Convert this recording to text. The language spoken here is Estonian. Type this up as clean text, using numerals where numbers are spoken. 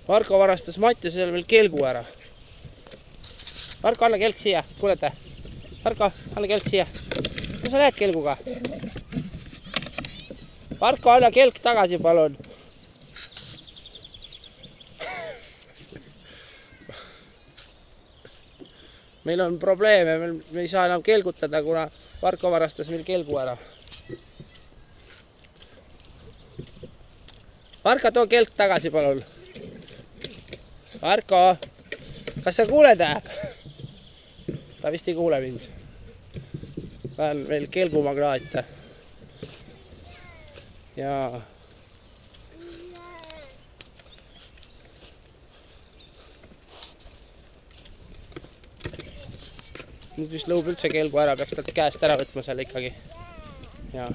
Marko varastas Mattiasel veel kelgu ära. Marko, anna kelk siia, kuulete? Marko, anna kelk siia. Kus sa lähed kelguga? Marko, anna kelk tagasi, palun. Meil on probleeme, me ei saa enam kelgutada, kuna Marko varastas meil kelgu ära. Marko, too kelk tagasi, palun. Marko, kas sa kuuled? Ta vist ei kuule mind. Ta on veel kelgumagnaat. Ja nüüd vist lõhub üldse kelgu ära, peaks talt käest ära võtma seal ikkagi. Ja